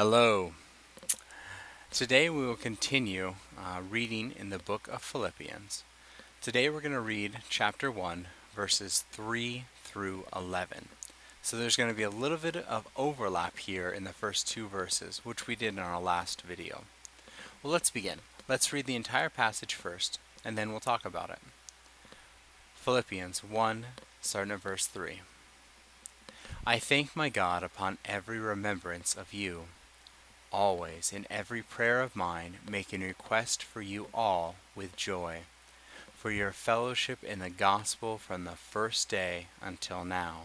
Hello. Today we will continue reading in the book of Philippians. Today we're going to read chapter 1, verses 3 through 11. So there's going to be a little bit of overlap here in the first two verses, which we did in our last video. Well, let's begin. Let's read the entire passage first, and then we'll talk about it. Philippians 1, starting at verse 3. I thank my God upon every remembrance of you, always in every prayer of mine, making request for you all with joy, for your fellowship in the gospel from the first day until now,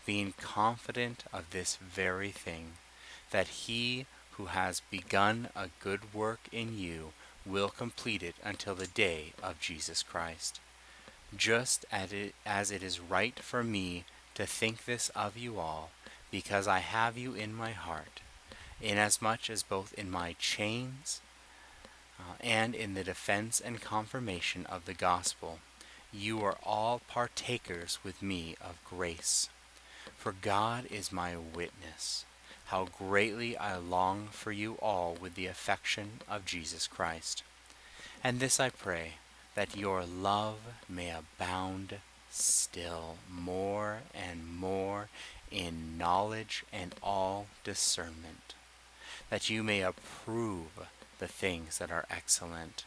being confident of this very thing, that he who has begun a good work in you will complete it until the day of Jesus Christ. Just as it is right for me to think this of you all, because I have you in my heart, inasmuch as both in my chains and in the defense and confirmation of the gospel, you are all partakers with me of grace. For God is my witness, how greatly I long for you all with the affection of Jesus Christ. And this I pray, that your love may abound still more and more in knowledge and all discernment, that you may approve the things that are excellent,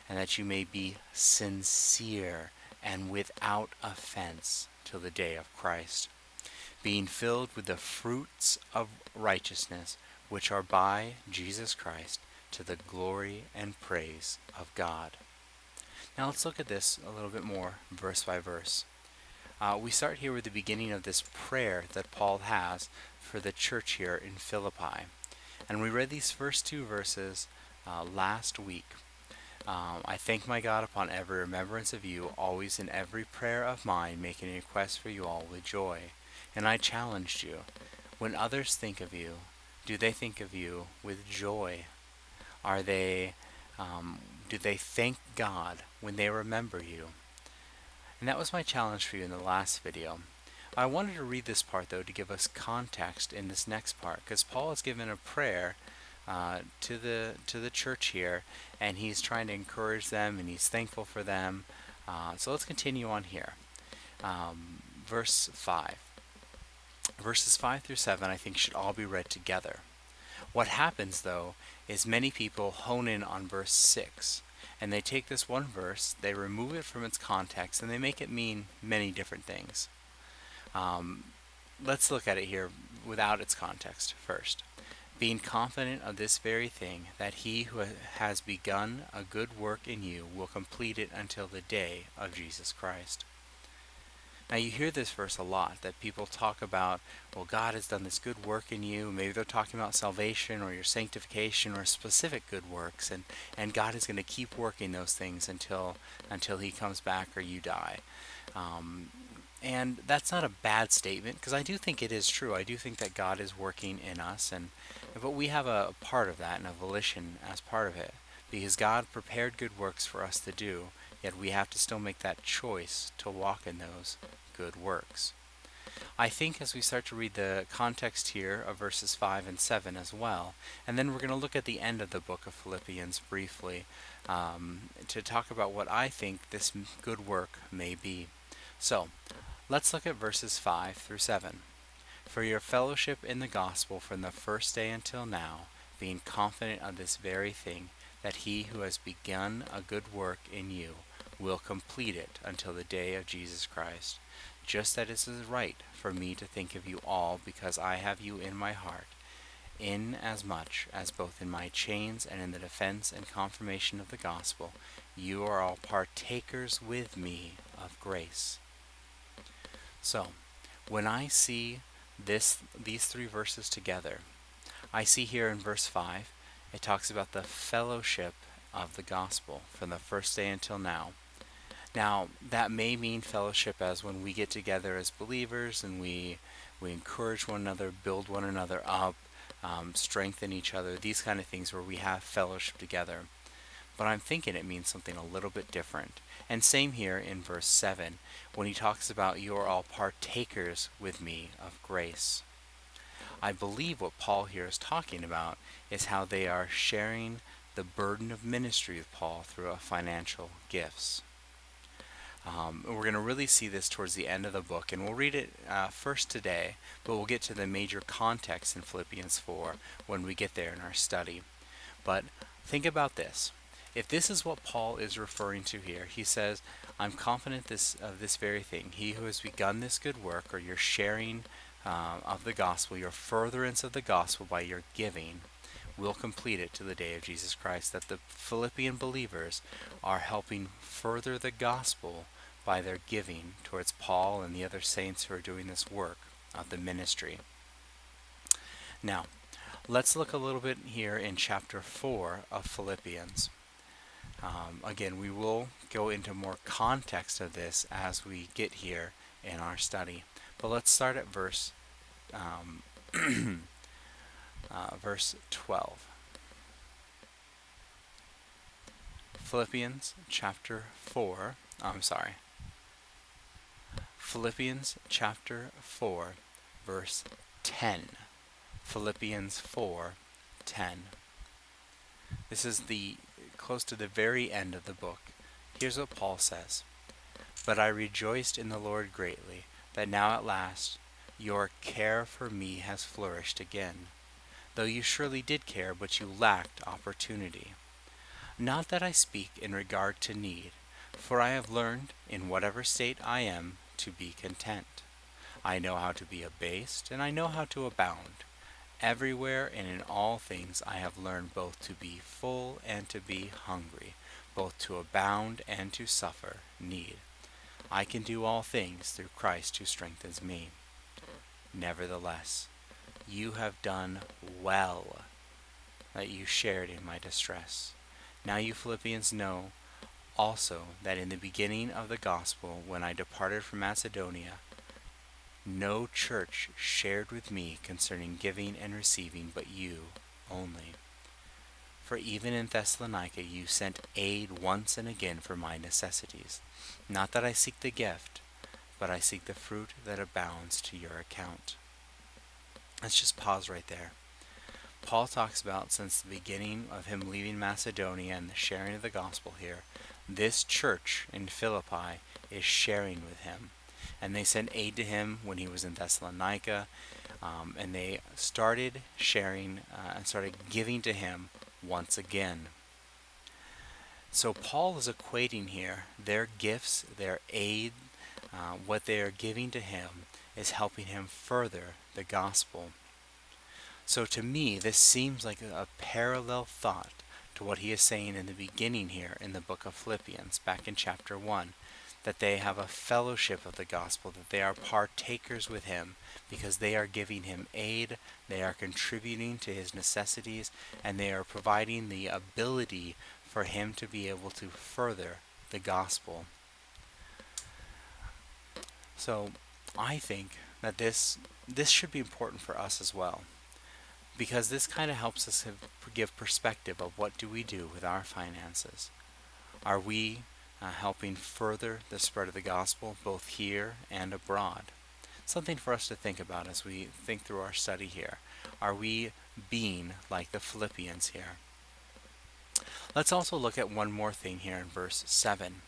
and that you may be sincere and without offense till the day of Christ, being filled with the fruits of righteousness, which are by Jesus Christ, to the glory and praise of God. Now let's look at this a little bit more, verse by verse. We start here with the beginning of this prayer that Paul has for the church here in Philippi. And we read these first two verses last week. I thank my God upon every remembrance of you, always in every prayer of mine, making a request for you all with joy. And I challenged you, when others think of you, do they think of you with joy? Are they, do they thank God when they remember you? And that was my challenge for you in the last video. I wanted to read this part though to give us context in this next part, because Paul has given a prayer to the church here, and he's trying to encourage them, and he's thankful for them. So let's continue on here. Verse 5. Verses 5 through 7 I think should all be read together. What happens though is many people hone in on verse 6, and they take this one verse, they remove it from its context, and they make it mean many different things. Let's look at it here without its context first. Being confident of this very thing, that he who has begun a good work in you will complete it until the day of Jesus Christ. Now you hear this verse a lot, that people talk about, well, God has done this good work in you. Maybe they're talking about salvation or your sanctification or specific good works, and God is going to keep working those things until he comes back or you die. And that's not a bad statement, because I do think it is true. I do think that God is working in us, but we have a part of that and a volition as part of it, because God prepared good works for us to do, yet we have to still make that choice to walk in those good works. I think as we start to read the context here of verses 5 and 7 as well, and then we're going to look at the end of the book of Philippians briefly to talk about what I think this good work may be. So, let's look at verses 5 through 7. For your fellowship in the gospel from the first day until now, being confident of this very thing, that he who has begun a good work in you will complete it until the day of Jesus Christ. Just as it is right for me to think of you all, because I have you in my heart, inasmuch as both in my chains and in the defense and confirmation of the gospel, you are all partakers with me of grace. So, when I see these three verses together, I see here in verse 5, it talks about the fellowship of the gospel from the first day until now. Now, that may mean fellowship as when we get together as believers and we encourage one another, build one another up, strengthen each other, these kind of things where we have fellowship together. But I'm thinking it means something a little bit different. And same here in verse 7, when he talks about you are all partakers with me of grace. I believe what Paul here is talking about is how they are sharing the burden of ministry with Paul through financial gifts. We're going to really see this towards the end of the book, and we'll read it first today, but we'll get to the major context in Philippians 4 when we get there in our study. But think about this. If this is what Paul is referring to here, he says, I'm confident of this very thing. He who has begun this good work, or your sharing of the gospel, your furtherance of the gospel by your giving, will complete it to the day of Jesus Christ. That the Philippian believers are helping further the gospel by their giving towards Paul and the other saints who are doing this work of the ministry. Now, let's look a little bit here in chapter 4 of Philippians. Again, we will go into more context of this as we get here in our study. But let's start at verse 12. Philippians chapter 4, Philippians chapter 4, verse 10. Philippians 4:10. This is close to the very end of the book. Here's what Paul says. But I rejoiced in the Lord greatly, that now at last your care for me has flourished again, though you surely did care, but you lacked opportunity. Not that I speak in regard to need, for I have learned, in whatever state I am, to be content. I know how to be abased, and I know how to abound. Everywhere and in all things I have learned both to be full and to be hungry, both to abound and to suffer need. I can do all things through Christ who strengthens me. Nevertheless, you have done well that you shared in my distress. Now you Philippians know also that in the beginning of the gospel, when I departed from Macedonia, no church shared with me concerning giving and receiving, but you only. For even in Thessalonica you sent aid once and again for my necessities. Not that I seek the gift, but I seek the fruit that abounds to your account. Let's just pause right there. Paul talks about, since the beginning of him leaving Macedonia and the sharing of the gospel here, this church in Philippi is sharing with him. And they sent aid to him when he was in Thessalonica, and they started sharing and started giving to him once again. So Paul is equating here their gifts, their aid, what they are giving to him is helping him further the gospel. So to me, this seems like a parallel thought to what he is saying in the beginning here in the book of Philippians, back in chapter 1, that they have a fellowship of the gospel, that they are partakers with him because they are giving him aid, they are contributing to his necessities, and they are providing the ability for him to be able to further the gospel. So I think that this should be important for us as well, because this kind of helps us give perspective of what do we do with our finances. Are we helping further the spread of the gospel both here and abroad? Something for us to think about as we think through our study here. Are we being like the Philippians here? Let's also look at one more thing here in verse 7.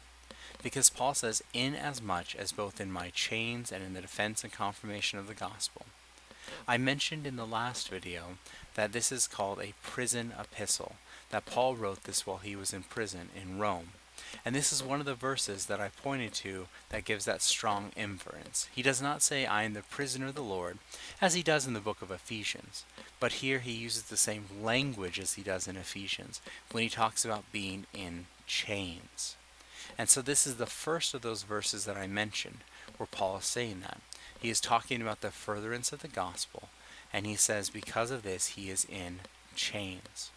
Because Paul says, inasmuch as both in my chains and in the defense and confirmation of the gospel. I mentioned in the last video that this is called a prison epistle, that Paul wrote this while he was in prison in Rome. And this is one of the verses that I pointed to that gives that strong inference. He does not say, I am the prisoner of the Lord, as he does in the book of Ephesians. But here he uses the same language as he does in Ephesians when he talks about being in chains. And so this is the first of those verses that I mentioned where Paul is saying that. He is talking about the furtherance of the gospel, and he says because of this he is in chains.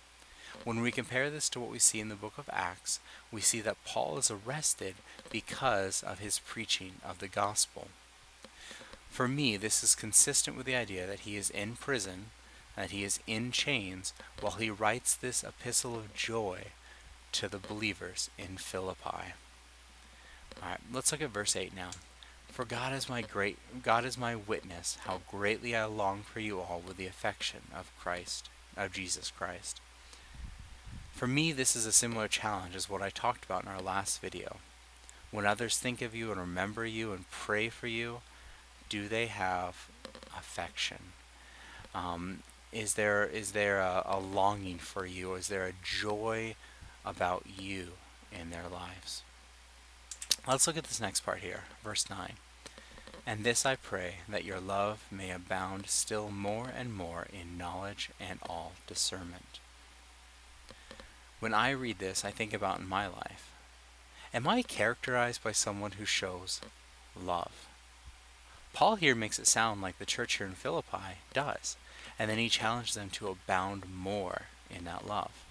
When we compare this to what we see in the book of Acts, we see that Paul is arrested because of his preaching of the gospel. For me, this is consistent with the idea that he is in prison, that he is in chains, while he writes this epistle of joy to the believers in Philippi. Alright, let's look at verse 8 now. For God is my witness, how greatly I long for you all with the affection of Jesus Christ. For me, this is a similar challenge as what I talked about in our last video. When others think of you and remember you and pray for you, do they have affection? Is there a longing for you? Is there a joy about you in their lives? Let's look at this next part here, verse 9. And this I pray, that your love may abound still more and more in knowledge and all discernment. When I read this, I think about in my life. Am I characterized by someone who shows love? Paul here makes it sound like the church here in Philippi does, and then he challenges them to abound more in that love.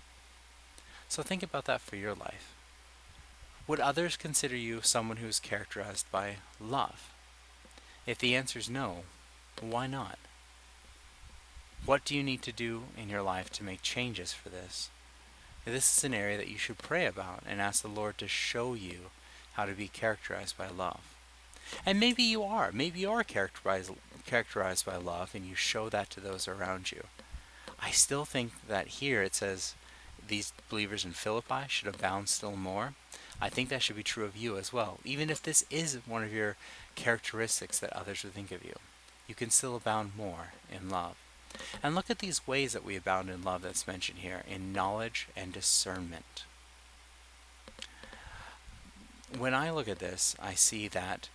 So think about that for your life. Would others consider you someone who is characterized by love? If the answer is no, why not? What do you need to do in your life to make changes for this? This is an area that you should pray about and ask the Lord to show you how to be characterized by love. And maybe you are. Maybe you are characterized by love and you show that to those around you. I still think that here it says these believers in Philippi should abound still more. I think that should be true of you as well. Even if this is one of your characteristics that others would think of you, you can still abound more in love. And look at these ways that we abound in love that's mentioned here, in knowledge and discernment. When I look at this, I see that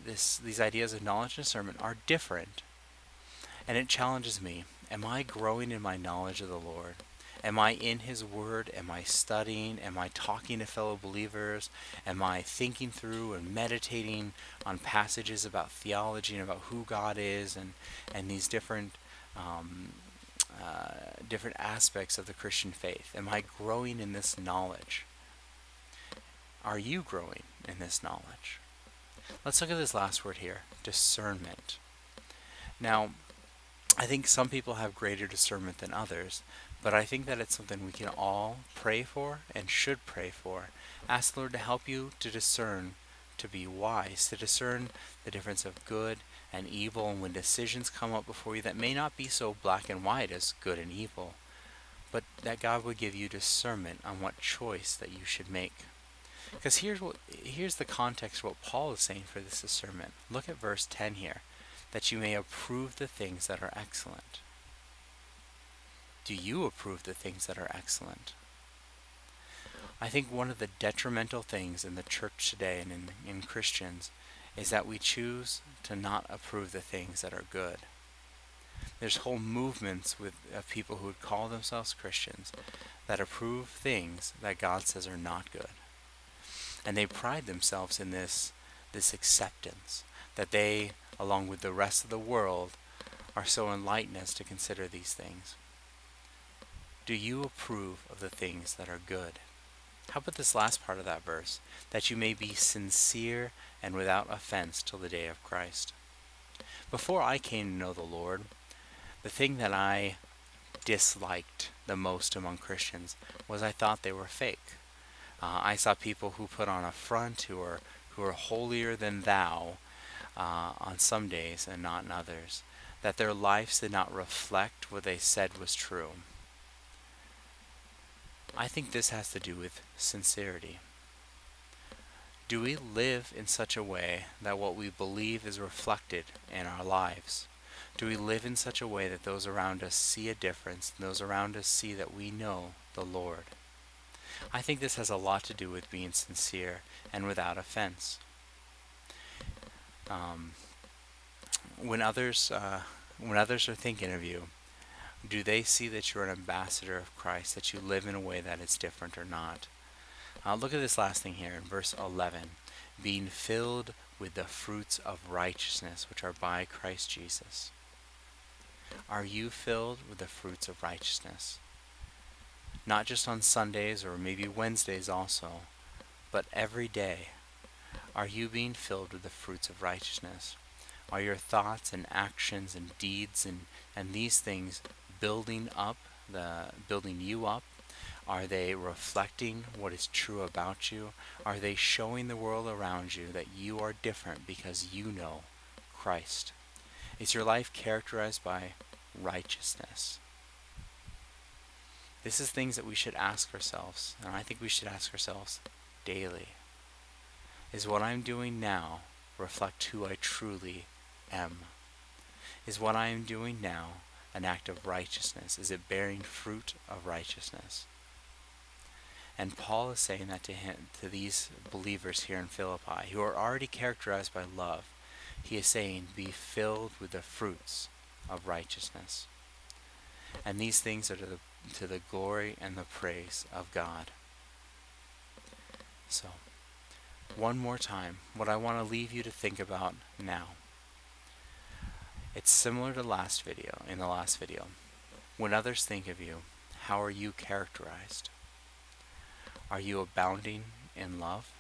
these ideas of knowledge and discernment are different. And it challenges me. Am I growing in my knowledge of the Lord? Am I in His Word? Am I studying? Am I talking to fellow believers? Am I thinking through and meditating on passages about theology and about who God is and these different aspects of the Christian faith? Am I growing in this knowledge? Are you growing in this knowledge? Let's look at this last word here, discernment. Now, I think some people have greater discernment than others, but I think that it's something we can all pray for and should pray for. Ask the Lord to help you to discern, to be wise, to discern the difference of good and evil, and when decisions come up before you that may not be so black and white as good and evil, but that God would give you discernment on what choice that you should make. Because here's the context of what Paul is saying for this discernment. Look at verse 10 here. That you may approve the things that are excellent. Do you approve the things that are excellent? I think one of the detrimental things in the church today and in Christians is that we choose to not approve the things that are good. There's whole movements of people who would call themselves Christians that approve things that God says are not good. And they pride themselves in this acceptance, that they, along with the rest of the world, are so enlightened as to consider these things. Do you approve of the things that are good? How about this last part of that verse? That you may be sincere and without offense till the day of Christ. Before I came to know the Lord, the thing that I disliked the most among Christians was I thought they were fake. I saw people who put on a front, who are holier than thou on some days and not in others. That their lives did not reflect what they said was true. I think this has to do with sincerity. Do we live in such a way that what we believe is reflected in our lives? Do we live in such a way that those around us see a difference, and those around us see that we know the Lord? I think this has a lot to do with being sincere and without offense. When others are thinking of you, do they see that you're an ambassador of Christ, that you live in a way that is different or not? Look at this last thing here in verse 11. Being filled with the fruits of righteousness, which are by Christ Jesus. Are you filled with the fruits of righteousness? Not just on Sundays or maybe Wednesdays also, but every day. Are you being filled with the fruits of righteousness? Are your thoughts and actions and deeds and these things building you up? Are they reflecting what is true about you? Are they showing the world around you that you are different because you know Christ? Is your life characterized by righteousness? This is things that we should ask ourselves, and I think we should ask ourselves daily. Is what I'm doing now reflect who I truly am? Is what I am doing now an act of righteousness? Is it bearing fruit of righteousness? And Paul is saying that to these believers here in Philippi, who are already characterized by love. He is saying, be filled with the fruits of righteousness. And these things are to the glory and the praise of God. So, one more time, what I want to leave you to think about now. It's similar to in the last video. When others think of you, how are you characterized? Are you abounding in love?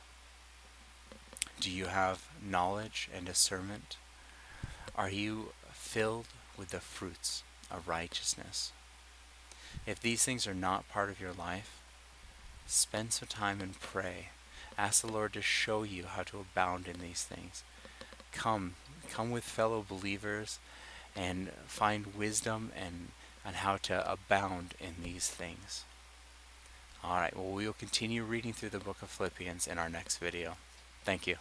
Do you have knowledge and discernment? Are you filled with the fruits of righteousness? If these things are not part of your life, spend some time and pray. Ask the Lord to show you how to abound in these things. Come with fellow believers and find wisdom and on how to abound in these things. Alright, well, we will continue reading through the book of Philippians in our next video. Thank you.